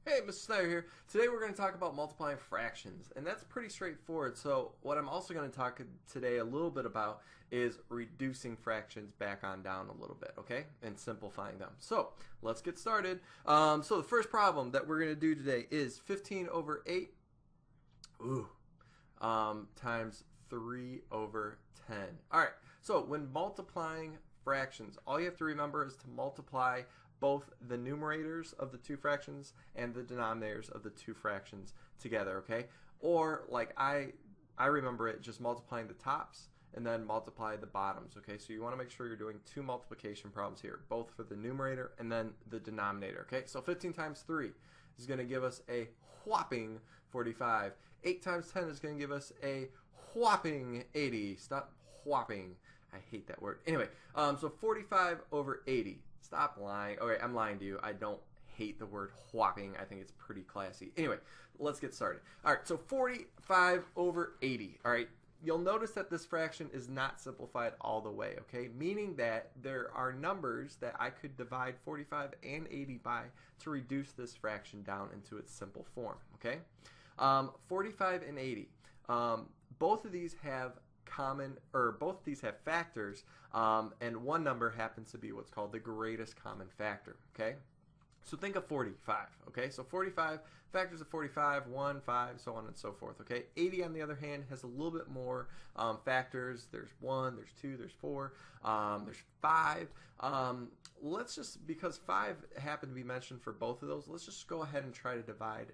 Hey, Mr. Snyder here. Today we're going to talk about multiplying fractions, and that's pretty straightforward. So what I'm also going to talk today a little bit about is reducing fractions back on down a little bit, okay? And simplifying them. So let's get started. So the first problem that we're going to do today is 15 over 8 times 3 over 10. All right, so when multiplying fractions, all you have to remember is to multiply both the numerators of the two fractions and the denominators of the two fractions together, okay? Or like I remember it just multiplying the tops and then multiply the bottoms, okay? So you want to make sure you're doing two multiplication problems here, both for the numerator and then the denominator, okay? So 15 times 3 is going to give us a whopping 45. 8 times 10 is going to give us a whopping 80. Stop whopping. I hate that word. Anyway, so 45 over 80. Stop lying. Okay, I'm lying to you. I don't hate the word whopping. I think it's pretty classy. Anyway, let's get started. All right, so 45 over 80. All right, you'll notice that this fraction is not simplified all the way, okay? Meaning that there are numbers that I could divide 45 and 80 by to reduce this fraction down into its simple form, okay? 45 and 80. Both of these have factors, and one number happens to be what's called the greatest common factor, okay? So think of 45, okay? So 45, factors of 45, 1, 5, so on and so forth, okay? 80, on the other hand, has a little bit more factors. There's 1, there's 2, there's 4, there's 5. Let's just, because 5 happened to be mentioned for both of those, let's just go ahead and try to divide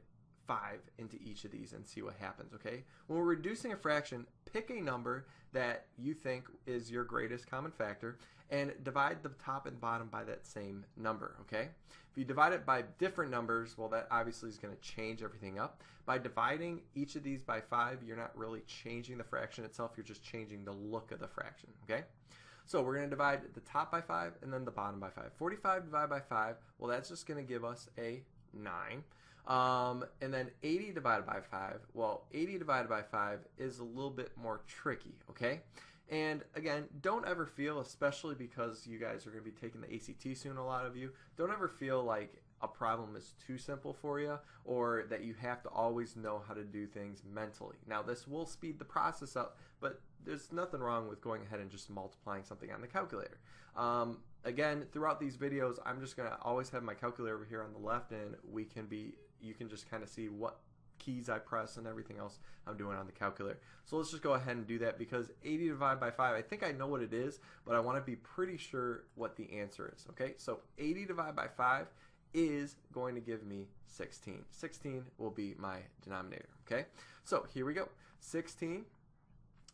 5 into each of these and see what happens, okay? When we're reducing a fraction, pick a number that you think is your greatest common factor and divide the top and bottom by that same number, okay? If you divide it by different numbers, well, that obviously is going to change everything up. By dividing each of these by 5, you're not really changing the fraction itself, you're just changing the look of the fraction, okay? So we're going to divide the top by 5 and then the bottom by 5. 45 divided by 5, well, that's just going to give us a 9. And then 80 divided by 5, well, 80 divided by 5 is a little bit more tricky, okay? And again, don't ever feel, especially because you guys are going to be taking the ACT soon, a lot of you, don't ever feel like a problem is too simple for you or that you have to always know how to do things mentally. Now, this will speed the process up, but there's nothing wrong with going ahead and just multiplying something on the calculator. Again, throughout these videos, I'm just going to always have my calculator over here on the left, and you can just kind of see what keys I press and everything else I'm doing on the calculator. So let's just go ahead and do that, because 80 divided by 5, I think I know what it is, but I want to be pretty sure what the answer is, okay? So 80 divided by 5 is going to give me 16. 16 will be my denominator, okay? So here we go. 16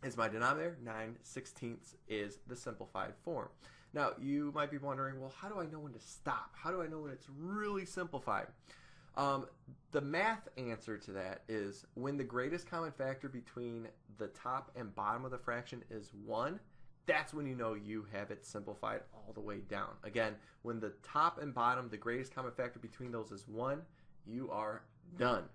is my denominator. 9/16 is the simplified form. Now, you might be wondering, well, how do I know when to stop? How do I know when it's really simplified? The math answer to that is when the greatest common factor between the top and bottom of the fraction is 1, that's when you know you have it simplified all the way down. Again, when the top and bottom, the greatest common factor between those is 1, you are done.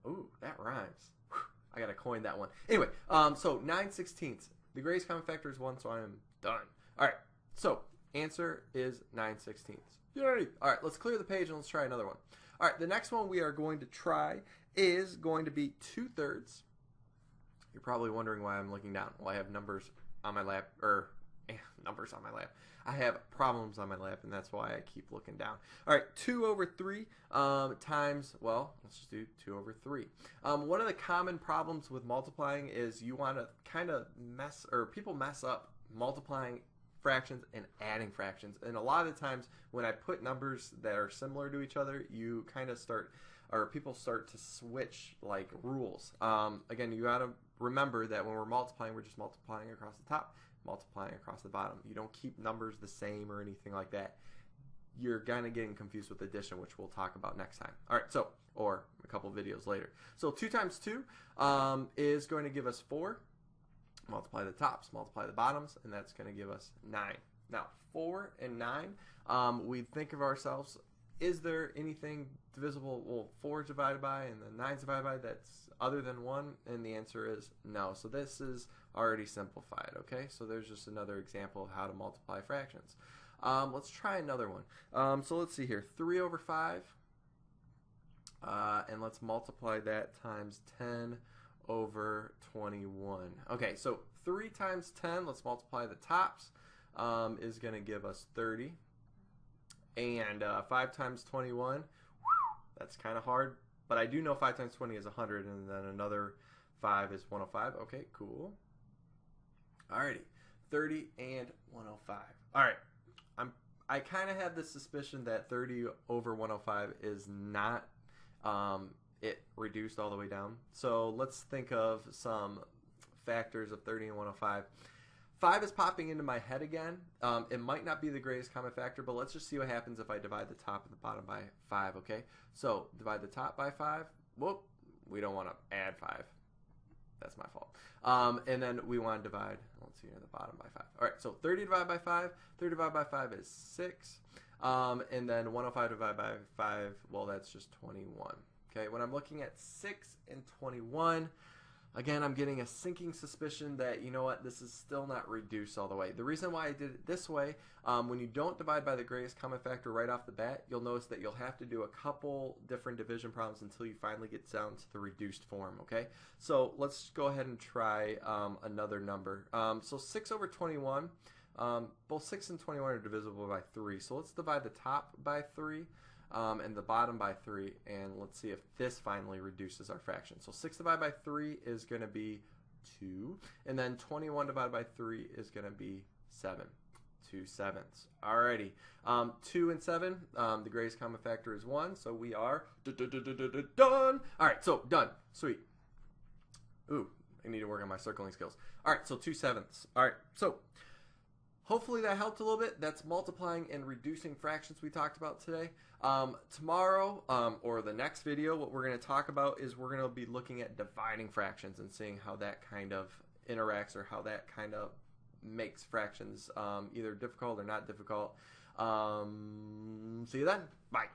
Ooh, that rhymes. Whew, I gotta coin that one. Anyway, so 9/16. The greatest common factor is 1, so I am done. All right, so answer is 9/16. Yay! All right, let's clear the page and let's try another one. All right, the next one we are going to try is going to be 2/3. You're probably wondering why I'm looking down. Well, I have numbers on my lap, numbers on my lap. I have problems on my lap, and that's why I keep looking down. All right, 2/3 times, well, let's just do 2/3. One of the common problems with multiplying is you want to kind of people mess up multiplying fractions and adding fractions, and a lot of the times when I put numbers that are similar to each other, you kind of people start to switch like rules. Again, you got to remember that when we're multiplying, we're just multiplying across the top, multiplying across the bottom. You don't keep numbers the same or anything like that. You're kind of getting confused with addition, which we'll talk about next time. All right, so, or a couple videos later. So 2 times 2 is going to give us 4. Multiply the tops, multiply the bottoms, and that's going to give us 9. Now, 4 and 9, we think of ourselves, is there anything divisible? Well, 4 is divided by and then 9 is divided by that's other than 1, and the answer is no. So this is already simplified, okay? So there's just another example of how to multiply fractions. Let's try another one. So let's see here. 3/5 And let's multiply that times 10 over 21. Okay, so 3 times 10, let's multiply the tops, is going to give us 30. And 5 times 21, that's kind of hard, but I do know 5 times 20 is 100, and then another 5 is 105. Okay, cool. Alrighty, 30 and 105. Alright, I kind of had the suspicion that 30 over 105 is not it reduced all the way down. So let's think of some factors of 30 and 105. 5 is popping into my head again. It might not be the greatest common factor, but let's just see what happens if I divide the top and the bottom by 5, okay? So divide the top by 5. Whoop, we don't want to add 5. That's my fault. And then we want to divide, let's see, the bottom by 5. All right, so 30 divided by 5. 30 divided by 5 is 6. And then 105 divided by 5, well, that's just 21. Okay, when I'm looking at 6 and 21, again, I'm getting a sinking suspicion that, you know what, this is still not reduced all the way. The reason why I did it this way, when you don't divide by the greatest common factor right off the bat, you'll notice that you'll have to do a couple different division problems until you finally get down to the reduced form, okay? So let's go ahead and try another number. So 6 over 21, both 6 and 21 are divisible by 3. So let's divide the top by 3. And the bottom by 3, and let's see if this finally reduces our fraction. So 6 divided by 3 is going to be 2, and then 21 divided by 3 is going to be 7. 2 sevenths. Alrighty. 2 and 7, the greatest common factor is 1, so we are done. Alright, so done. Sweet. Ooh, I need to work on my circling skills. Alright, so 2 sevenths. Alright, so hopefully that helped a little bit. That's multiplying and reducing fractions we talked about today. Tomorrow, or the next video, what we're going to talk about is we're going to be looking at dividing fractions and seeing how that kind of interacts or how that kind of makes fractions either difficult or not difficult. See you then. Bye.